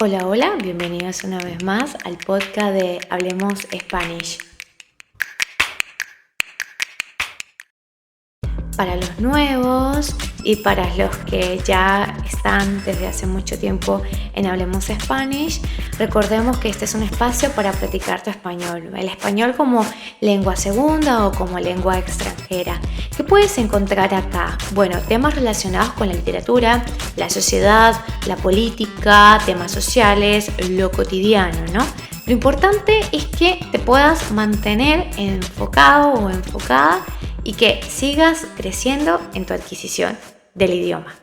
Hola, hola, bienvenidos una vez más al podcast de Hablemos Spanish. Para los nuevos y para los que ya están desde hace mucho tiempo en Hablemos Spanish, recordemos que este es un espacio para practicar tu español. El español como lengua segunda o como lengua extranjera. ¿Qué puedes encontrar acá? Bueno, temas relacionados con la literatura, la sociedad, la política, temas sociales, lo cotidiano, ¿no? Lo importante es que te puedas mantener enfocado o enfocada y que sigas creciendo en tu adquisición del idioma.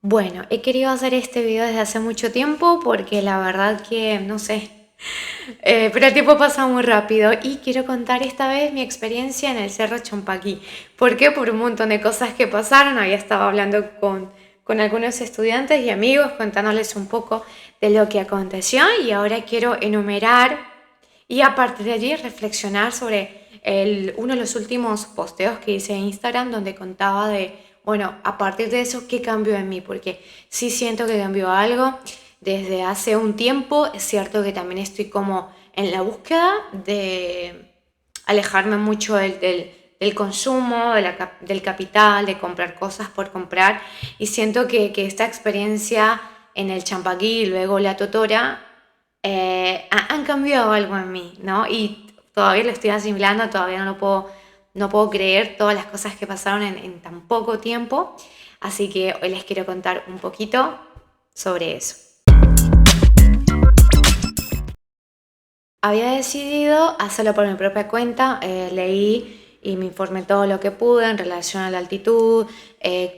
Bueno, he querido hacer este video desde hace mucho tiempo porque la verdad que, no sé, pero el tiempo pasa muy rápido y quiero contar esta vez mi experiencia en el Cerro Champaquí. ¿Por qué? Por un montón de cosas que pasaron. Había estado hablando con algunos estudiantes y amigos contándoles un poco de lo que aconteció y ahora quiero enumerar y a partir de allí reflexionar sobre uno de los últimos posteos que hice en Instagram donde contaba de, bueno, a partir de eso, ¿qué cambió en mí? Porque sí siento que cambió algo desde hace un tiempo. Es cierto que también estoy como en la búsqueda de alejarme mucho del consumo, del capital, de comprar cosas por comprar. Y siento que esta experiencia en el Champaquí y luego la Totora han cambiado algo en mí, ¿no? Y todavía lo estoy asimilando, todavía no puedo creer todas las cosas que pasaron en tan poco tiempo. Así que hoy les quiero contar un poquito sobre eso. Había decidido hacerlo por mi propia cuenta, leí y me informé todo lo que pude en relación a la altitud,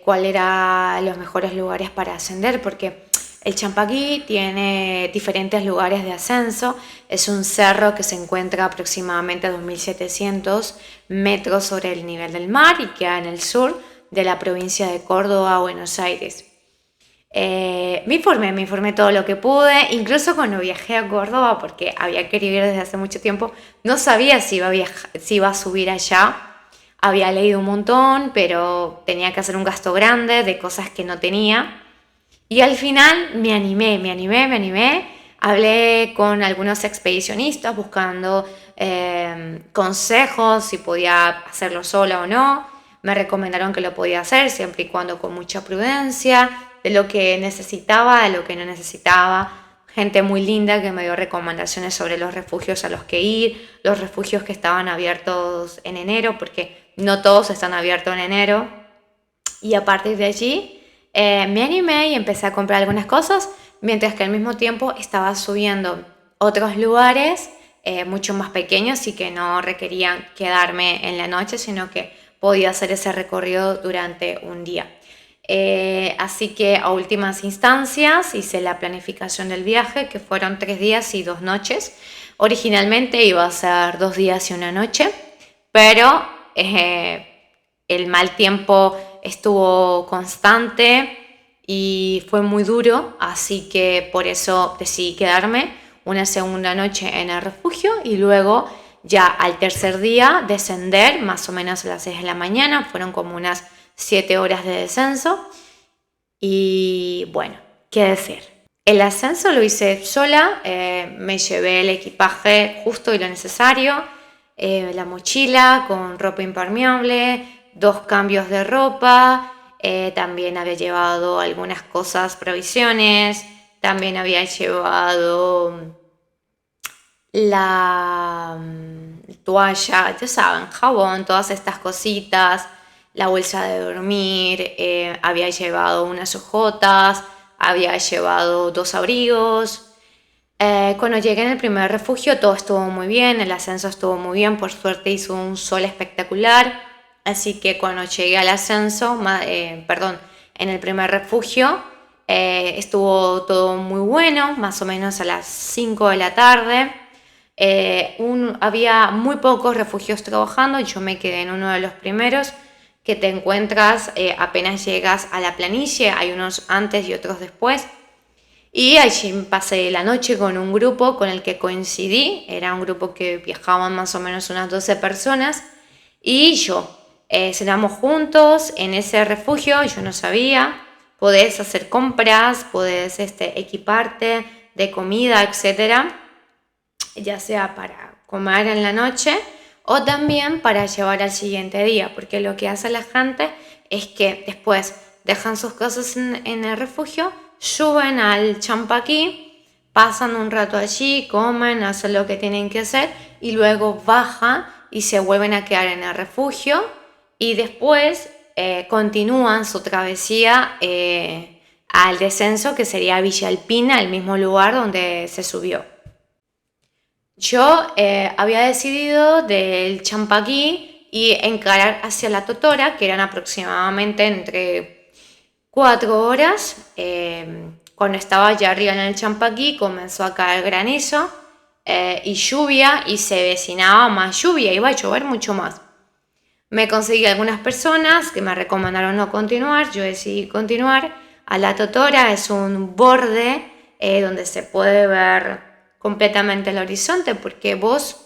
cuáles eran los mejores lugares para ascender, porque el Champaquí tiene diferentes lugares de ascenso. Es un cerro que se encuentra aproximadamente a 2.700 metros sobre el nivel del mar y queda en el sur de la provincia de Córdoba, Buenos Aires. Me informé todo lo que pude, incluso cuando viajé a Córdoba, porque había querido ir desde hace mucho tiempo, no sabía si iba a subir allá, había leído un montón, pero tenía que hacer un gasto grande de cosas que no tenía, y al final me animé, hablé con algunos expedicionistas buscando consejos, si podía hacerlo sola o no, me recomendaron que lo podía hacer siempre y cuando con mucha prudencia, de lo que necesitaba, de lo que no necesitaba. Gente muy linda que me dio recomendaciones sobre los refugios a los que ir, los refugios que estaban abiertos en enero, porque no todos están abiertos en enero. Y a partir de allí me animé y empecé a comprar algunas cosas, mientras que al mismo tiempo estaba subiendo otros lugares mucho más pequeños y que no requerían quedarme en la noche, sino que podía hacer ese recorrido durante un día. Así que a últimas instancias hice la planificación del viaje, que fueron 3 días y 2 noches. Originalmente iba a ser 2 días y 1 noche, pero el mal tiempo estuvo constante y fue muy duro, así que por eso decidí quedarme una segunda noche en el refugio y luego ya al tercer día descender más o menos a las 6 de la mañana, fueron como unas 7 horas de descenso y bueno, qué decir. El ascenso lo hice sola, me llevé el equipaje justo y lo necesario, la mochila con ropa impermeable, 2 cambios de ropa, también había llevado algunas cosas, provisiones, también había llevado la toalla, ya saben, jabón, todas estas cositas, la bolsa de dormir, había llevado unas hojotas, había llevado 2 abrigos. Cuando llegué en el primer refugio todo estuvo muy bien, el ascenso estuvo muy bien, por suerte hizo un sol espectacular, así que cuando llegué al ascenso, en el primer refugio, estuvo todo muy bueno, más o menos a las 5 de la tarde. Había muy pocos refugios trabajando y yo me quedé en uno de los primeros que te encuentras apenas llegas a la planicie, hay unos antes y otros después. Y allí pasé la noche con un grupo con el que coincidí, era un grupo que viajaban más o menos unas 12 personas, y yo. cenamos juntos en ese refugio, yo no sabía. Podés hacer compras, podés equiparte de comida, etcétera, ya sea para comer en la noche o también para llevar al siguiente día, porque lo que hace la gente es que después dejan sus cosas en el refugio, suben al Champaquí, pasan un rato allí, comen, hacen lo que tienen que hacer y luego bajan y se vuelven a quedar en el refugio y después continúan su travesía al descenso, que sería Villa Alpina, el mismo lugar donde se subió. Yo había decidido del Champaquí y encarar hacia la Totora, que eran aproximadamente entre 4 horas. Cuando estaba allá arriba en el Champaquí comenzó a caer granizo y lluvia, y se vecinaba más lluvia, iba a llover mucho más. Me conseguí algunas personas que me recomendaron no continuar, yo decidí continuar. A la Totora es un borde donde se puede ver completamente el horizonte, porque vos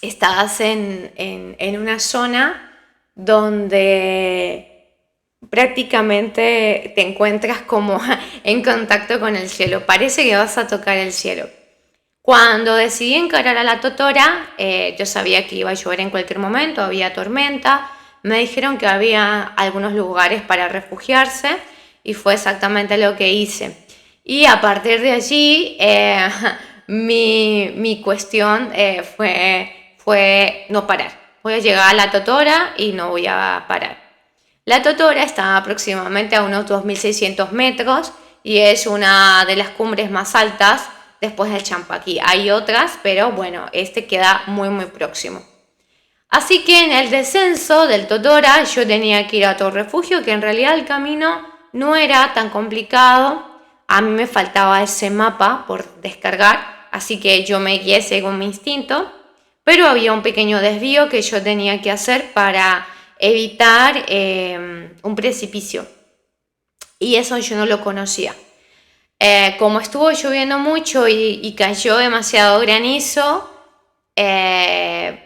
estás en una zona donde prácticamente te encuentras como en contacto con el cielo, parece que vas a tocar el cielo. Cuando decidí encarar a la Totora, yo sabía que iba a llover en cualquier momento, había tormenta, me dijeron que había algunos lugares para refugiarse y fue exactamente lo que hice. Y a partir de allí, mi cuestión fue no parar. Voy a llegar a la Totora y no voy a parar. La Totora está aproximadamente a unos 2.600 metros y es una de las cumbres más altas después del Champaquí. Hay otras, pero bueno, queda muy muy próximo. Así que en el descenso del Totora yo tenía que ir a otro refugio, que en realidad el camino no era tan complicado. A mí me faltaba ese mapa por descargar, así que yo me guié según mi instinto, pero había un pequeño desvío que yo tenía que hacer para evitar un precipicio, y eso yo no lo conocía. Como estuvo lloviendo mucho y cayó demasiado granizo, el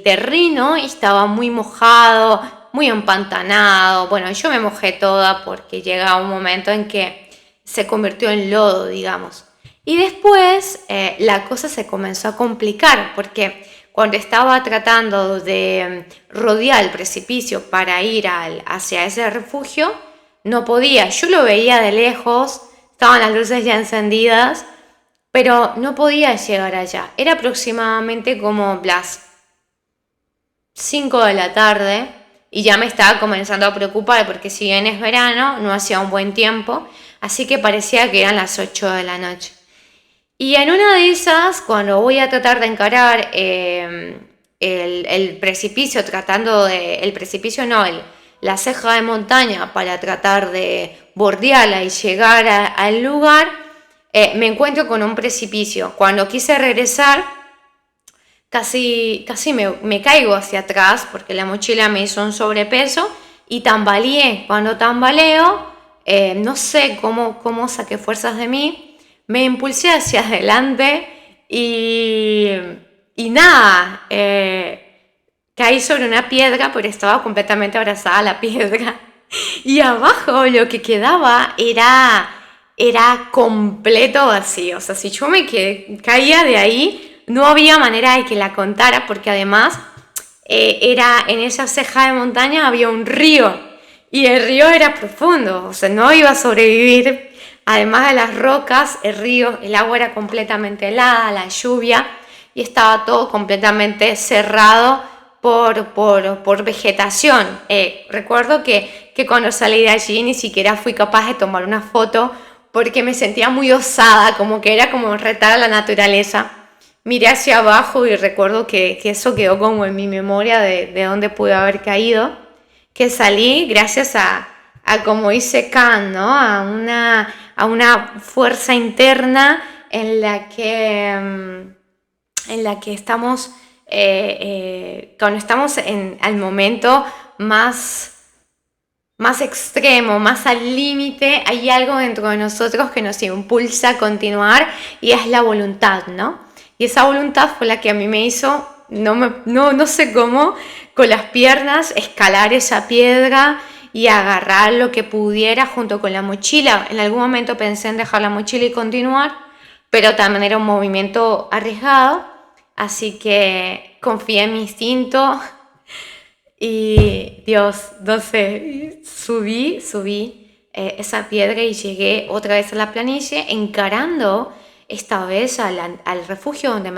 terreno estaba muy mojado, muy empantanado. Bueno, yo me mojé toda porque llegaba un momento en que se convirtió en lodo, digamos. Y después la cosa se comenzó a complicar, porque cuando estaba tratando de rodear el precipicio para ir hacia ese refugio, no podía. Yo lo veía de lejos, estaban las luces ya encendidas, pero no podía llegar allá. Era aproximadamente como las 5 de la tarde y ya me estaba comenzando a preocupar, porque si bien es verano, no hacía un buen tiempo, así que parecía que eran las 8 de la noche. Y en una de esas, cuando voy a tratar de encarar el precipicio, la ceja de montaña, para tratar de bordearla y llegar al lugar, me encuentro con un precipicio. Cuando quise regresar, casi me caigo hacia atrás porque la mochila me hizo un sobrepeso y tambaleé. Cuando tambaleo, no sé cómo saqué fuerzas de mí, me impulsé hacia adelante y nada, caí sobre una piedra, pero estaba completamente abrazada a la piedra. Y abajo lo que quedaba era completo vacío. O sea, si yo caía de ahí, no había manera de que la contara, porque además en esa ceja de montaña había un río y el río era profundo. O sea, no iba a sobrevivir. Además de las rocas, el agua era completamente helada, la lluvia, y estaba todo completamente cerrado por vegetación. Recuerdo que cuando salí de allí ni siquiera fui capaz de tomar una foto porque me sentía muy osada, como que era como retar a la naturaleza. Miré hacia abajo y recuerdo que eso quedó como en mi memoria de dónde pude haber caído, que salí gracias a como dice Kant, ¿no? A una fuerza interna en la que estamos, cuando estamos al momento más extremo, más al límite, hay algo dentro de nosotros que nos impulsa a continuar, y es la voluntad, ¿no? Y esa voluntad fue la que a mí me hizo, no sé cómo, con las piernas, escalar esa piedra y agarrar lo que pudiera junto con la mochila. En algún momento pensé en dejar la mochila y continuar, pero también era un movimiento arriesgado, así que confié en mi instinto y Dios, no sé, subí esa piedra y llegué otra vez a la planicie, encarando esta vez al refugio donde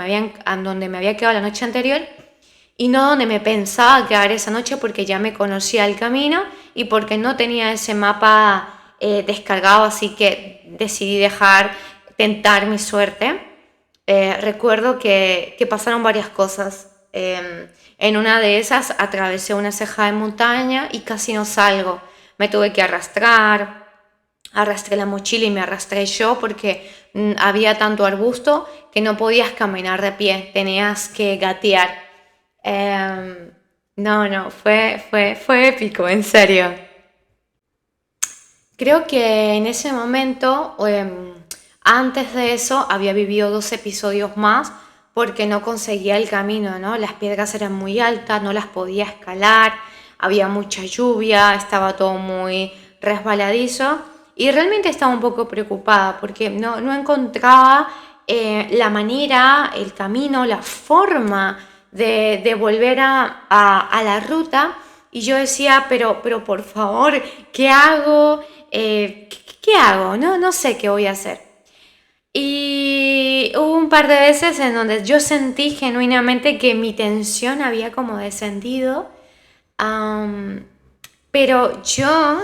donde me había quedado la noche anterior y no donde me pensaba quedar esa noche, porque ya me conocía el camino y porque no tenía ese mapa descargado, así que decidí tentar mi suerte. Recuerdo que pasaron varias cosas. En una de esas atravesé una ceja de montaña y casi no salgo. Me tuve que arrastré la mochila y me arrastré yo porque había tanto arbusto que no podías caminar de pie, tenías que gatear. No, fue épico, en serio. Creo que en ese momento, antes de eso, había vivido 2 episodios más porque no conseguía el camino, ¿no? Las piedras eran muy altas, no las podía escalar, había mucha lluvia, estaba todo muy resbaladizo y realmente estaba un poco preocupada porque no encontraba la manera, el camino, la forma de volver a la ruta. Y yo decía, pero por favor, ¿qué hago? ¿Qué hago? No sé qué voy a hacer. Y hubo un par de veces en donde yo sentí genuinamente que mi tensión había como descendido, pero yo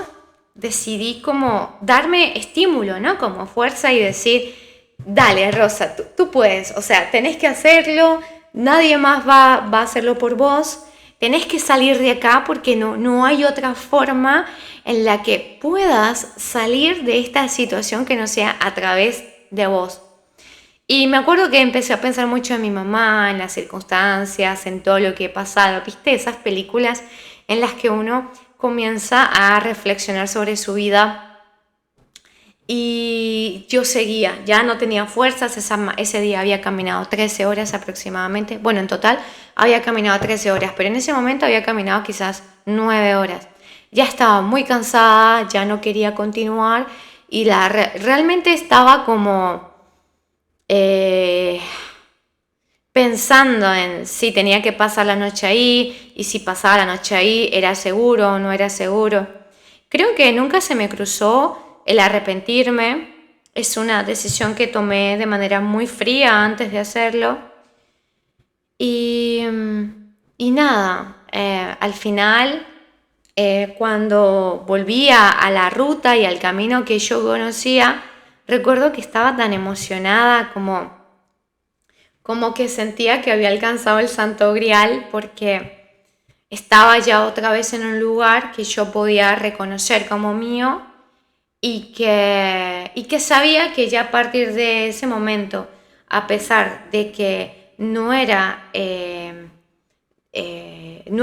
decidí como darme estímulo, ¿no? Como fuerza y decir, dale, Rosa, tú puedes, o sea, tenés que hacerlo, nadie más va a hacerlo por vos, tenés que salir de acá porque no hay otra forma en la que puedas salir de esta situación que no sea a través de vos. Y me acuerdo que empecé a pensar mucho en mi mamá, en las circunstancias, en todo lo que he pasado. ¿Viste? Esas películas en las que uno comienza a reflexionar sobre su vida. Y yo seguía, ya no tenía fuerzas, ese día había caminado 13 horas aproximadamente. Bueno, en total había caminado 13 horas, pero en ese momento había caminado quizás 9 horas. Ya estaba muy cansada, ya no quería continuar y realmente estaba como pensando en si tenía que pasar la noche ahí y si pasaba la noche ahí era seguro o no era seguro. Creo que nunca se me cruzó el arrepentirme. Es una decisión que tomé de manera muy fría antes de hacerlo. Y nada, al final, cuando volvía a la ruta y al camino que yo conocía, recuerdo que estaba tan emocionada como que sentía que había alcanzado el Santo Grial porque estaba ya otra vez en un lugar que yo podía reconocer como mío y que sabía que ya a partir de ese momento, a pesar de que no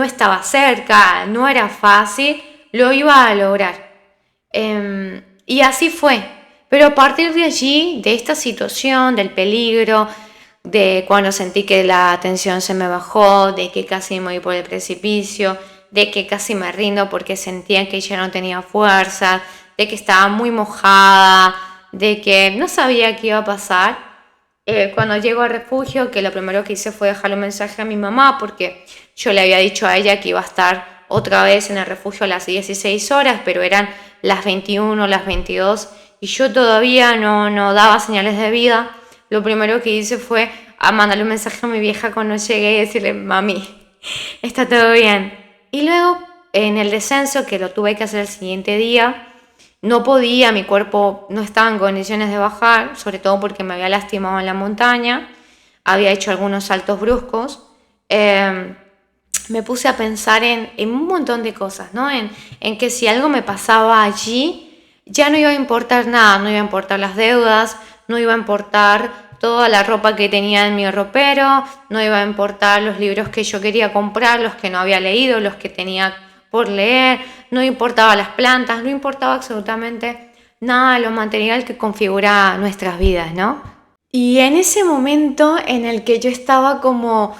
estaba cerca, no era fácil, lo iba a lograr. Y así fue. Pero a partir de allí, de esta situación, del peligro, de cuando sentí que la tensión se me bajó, de que casi me voy por el precipicio, de que casi me rindo porque sentía que ya no tenía fuerza, de que estaba muy mojada, de que no sabía qué iba a pasar. Cuando llego al refugio, que lo primero que hice fue dejarle un mensaje a mi mamá porque yo le había dicho a ella que iba a estar otra vez en el refugio a las 16 horas, pero eran las 21, las 22 y yo todavía no daba señales de vida. Lo primero que hice fue mandarle un mensaje a mi vieja cuando llegué y decirle, mami, está todo bien. Y luego en el descenso, que lo tuve que hacer el siguiente día, no podía, mi cuerpo no estaba en condiciones de bajar, sobre todo porque me había lastimado en la montaña, había hecho algunos saltos bruscos. Me puse a pensar en un montón de cosas, ¿no? En que si algo me pasaba allí, ya no iba a importar nada, no iba a importar las deudas, no iba a importar toda la ropa que tenía en mi ropero, no iba a importar los libros que yo quería comprar, los que no había leído, los que tenía por leer, no importaba las plantas, no importaba absolutamente nada de lo material que configura nuestras vidas, ¿no? Y en ese momento en el que yo estaba como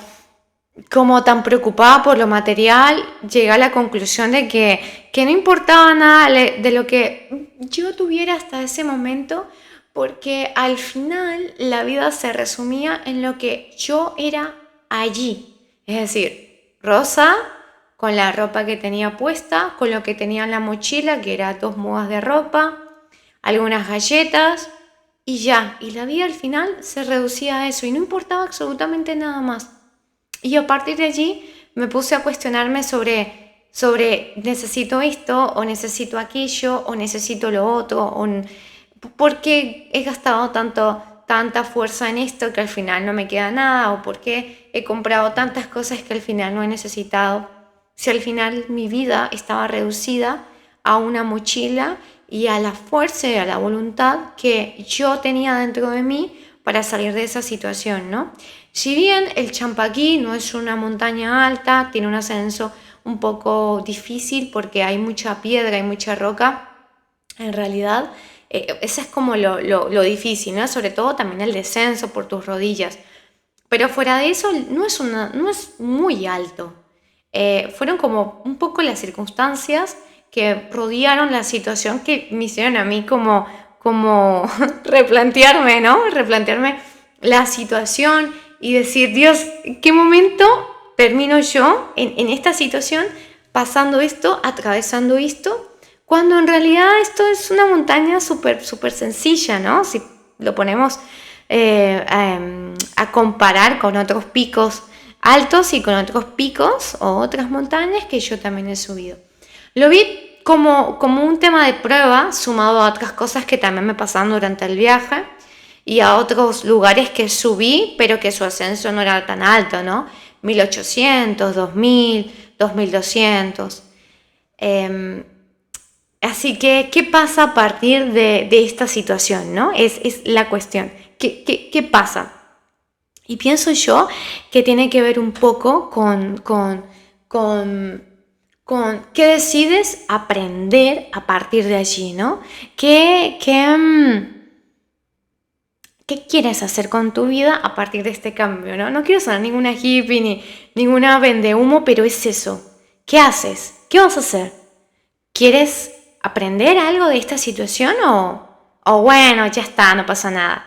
como tan preocupada por lo material, llegué a la conclusión de que no importaba nada de lo que yo tuviera hasta ese momento, porque al final la vida se resumía en lo que yo era allí. Es decir, Rosa, con la ropa que tenía puesta, con lo que tenía en la mochila, que era 2 mudas de ropa, algunas galletas y ya. Y la vida al final se reducía a eso y no importaba absolutamente nada más. Y a partir de allí me puse a cuestionarme sobre necesito esto o necesito aquello o necesito lo otro o por qué he gastado tanta fuerza en esto que al final no me queda nada o por qué he comprado tantas cosas que al final no he necesitado. Si al final mi vida estaba reducida a una mochila y a la fuerza y a la voluntad que yo tenía dentro de mí para salir de esa situación, ¿no? Si bien el Champaquí no es una montaña alta, tiene un ascenso un poco difícil porque hay mucha piedra, hay mucha roca, en realidad eso es como lo difícil, ¿no? Sobre todo también el descenso por tus rodillas. Pero fuera de eso no es muy alto. Fueron como un poco las circunstancias que rodearon la situación que me hicieron a mí como replantearme, ¿no? Replantearme la situación y decir, Dios, ¿en qué momento termino yo en esta situación pasando esto, atravesando esto? Cuando en realidad esto es una montaña súper sencilla, ¿no? Si lo ponemos a comparar con otros picos altos y con otros picos o otras montañas que yo también he subido. Lo vi como un tema de prueba sumado a otras cosas que también me pasaron durante el viaje y a otros lugares que subí, pero que su ascenso no era tan alto, ¿no? 1800, 2000, 2200. Así que, ¿qué pasa a partir de esta situación, no? Es la cuestión. ¿Qué pasa? Y pienso yo que tiene que ver un poco con qué decides aprender a partir de allí, ¿no? ¿Qué quieres hacer con tu vida a partir de este cambio, ¿no? No quiero ser ninguna hippie ni ninguna vendehumo, pero es eso. ¿Qué haces? ¿Qué vas a hacer? ¿Quieres aprender algo de esta situación o bueno, ya está, no pasa nada?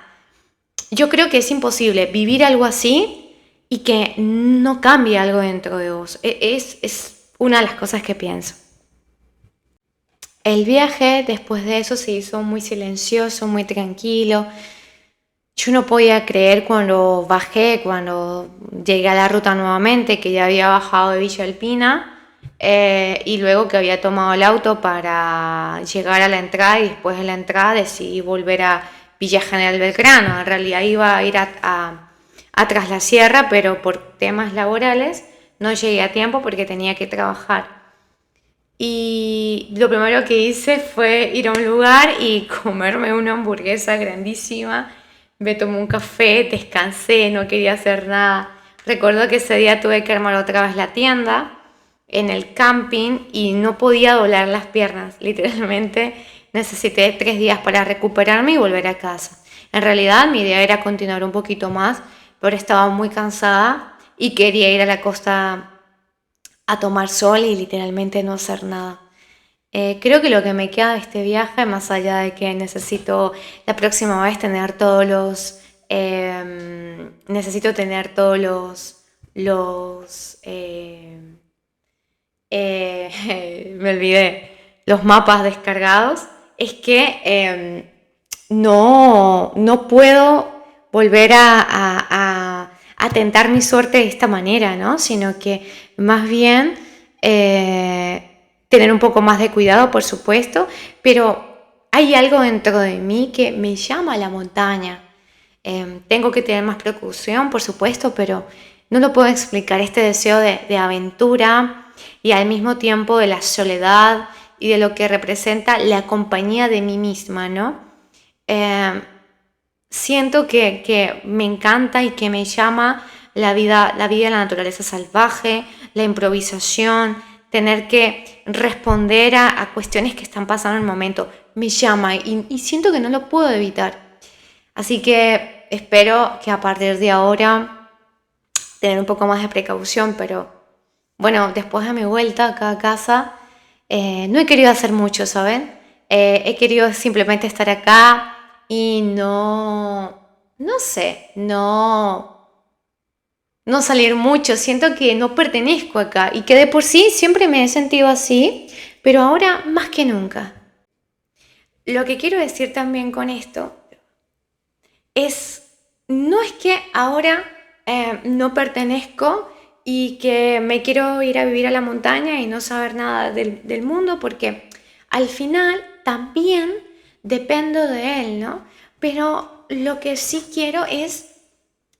Yo creo que es imposible vivir algo así y que no cambie algo dentro de vos. Es una de las cosas que pienso. El viaje después de eso se hizo muy silencioso, muy tranquilo. Yo no podía creer cuando bajé, cuando llegué a la ruta nuevamente, que ya había bajado de Villa Alpina y luego que había tomado el auto para llegar a la entrada y después de la entrada decidí volver a Villa General Belgrano. En realidad iba a ir a Tras la Sierra, pero por temas laborales no llegué a tiempo porque tenía que trabajar. Y lo primero que hice fue ir a un lugar y comerme una hamburguesa grandísima. Me tomé un café, descansé, no quería hacer nada. Recuerdo que ese día tuve que armar otra vez la tienda en el camping y no podía doblar las piernas. Literalmente necesité 3 días para recuperarme y volver a casa. En realidad mi idea era continuar un poquito más, pero estaba muy cansada y quería ir a la costa a tomar sol y literalmente no hacer nada. Creo que lo que me queda de este viaje, más allá de que necesito la próxima vez tener todos los... necesito tener todos los me olvidé, los mapas descargados, es que no puedo volver a tentar mi suerte de esta manera, ¿no? Sino que más bien tener un poco más de cuidado, por supuesto, pero hay algo dentro de mí que me llama a la montaña. Tengo que tener más precaución, por supuesto, pero no lo puedo explicar. Este deseo de aventura y al mismo tiempo de la soledad y de lo que representa la compañía de mí misma, ¿no? Siento que me encanta y que me llama la vida de la naturaleza salvaje, la improvisación, tener que responder a cuestiones que están pasando en el momento. Me llama y siento que no lo puedo evitar. Así que espero que a partir de ahora tener un poco más de precaución, pero bueno, después de mi vuelta acá a casa, no he querido hacer mucho, ¿saben? He querido simplemente estar acá y no sé, no salir mucho. Siento que no pertenezco acá y que de por sí siempre me he sentido así, pero ahora más que nunca. Lo que quiero decir también con esto no es que ahora no pertenezco y que me quiero ir a vivir a la montaña y no saber nada del mundo, porque al final también dependo de él, ¿no? Pero lo que sí quiero es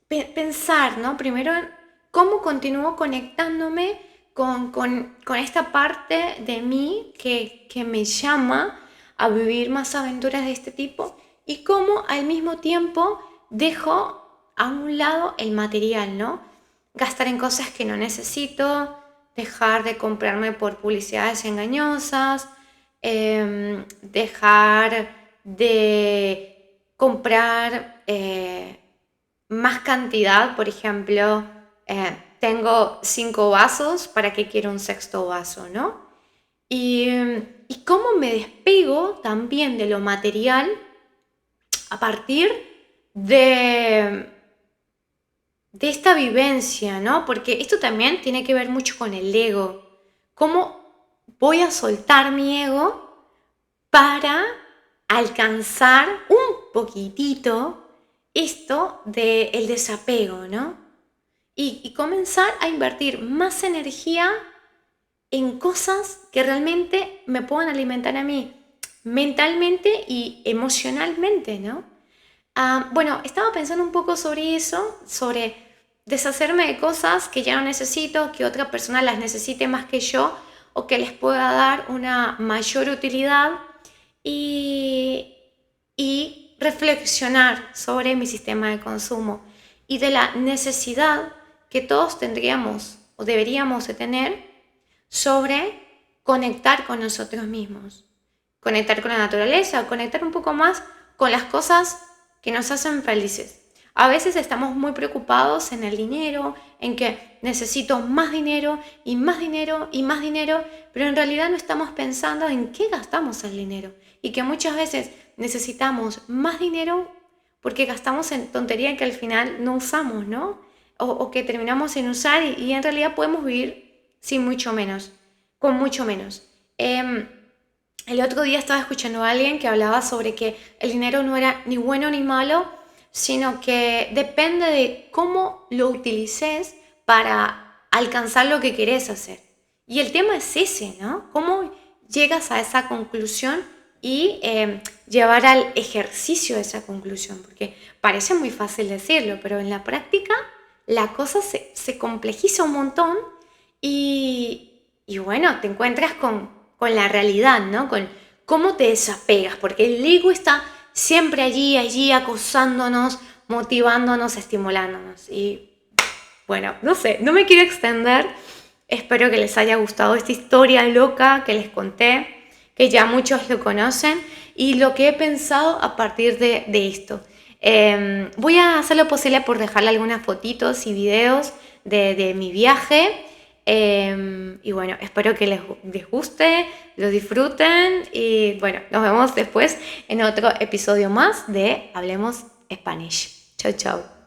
pensar, ¿no? Primero en cómo continúo conectándome con esta parte de mí que me llama a vivir más aventuras de este tipo y cómo al mismo tiempo dejo a un lado el material, ¿no? Gastar en cosas que no necesito, dejar de comprarme por publicidades engañosas, dejar de comprar más cantidad. Por ejemplo, tengo 5 vasos, ¿para qué quiero un sexto vaso, no? Y cómo me despego también de lo material a partir de, de esta vivencia, ¿no? Porque esto también tiene que ver mucho con el ego. ¿Cómo voy a soltar mi ego para alcanzar un poquitito esto del desapego, ¿no? Y comenzar a invertir más energía en cosas que realmente me puedan alimentar a mí mentalmente y emocionalmente, ¿no? Bueno, estaba pensando un poco sobre eso, sobre deshacerme de cosas que ya no necesito, que otra persona las necesite más que yo o que les pueda dar una mayor utilidad y, y reflexionar sobre mi sistema de consumo y de la necesidad que todos tendríamos o deberíamos de tener sobre conectar con nosotros mismos, conectar con la naturaleza, conectar un poco más con las cosas que nos hacen felices. A veces estamos muy preocupados en el dinero, en que necesito más dinero y más dinero y más dinero, pero en realidad no estamos pensando en qué gastamos el dinero y que muchas veces necesitamos más dinero porque gastamos en tontería que al final no usamos, ¿no? O que terminamos sin usar y en realidad podemos vivir sin mucho menos, con mucho menos. El otro día estaba escuchando a alguien que hablaba sobre que el dinero no era ni bueno ni malo, sino que depende de cómo lo utilices para alcanzar lo que querés hacer. Y el tema es ese, ¿no? ¿Cómo llegas a esa conclusión y llevar al ejercicio esa conclusión? Porque parece muy fácil decirlo, pero en la práctica la cosa se complejiza un montón y bueno, te encuentras con la realidad, ¿no? Con cómo te desapegas, porque el ego está siempre allí acosándonos, motivándonos, estimulándonos. Y bueno, no sé, no me quiero extender. Espero que les haya gustado esta historia loca que les conté, que ya muchos lo conocen, y lo que he pensado a partir de esto. Voy a hacer lo posible por dejarle algunas fotitos y videos de mi viaje. Y bueno, espero que les guste, lo disfruten y bueno, nos vemos después en otro episodio más de Hablemos Spanish. Chau, chau.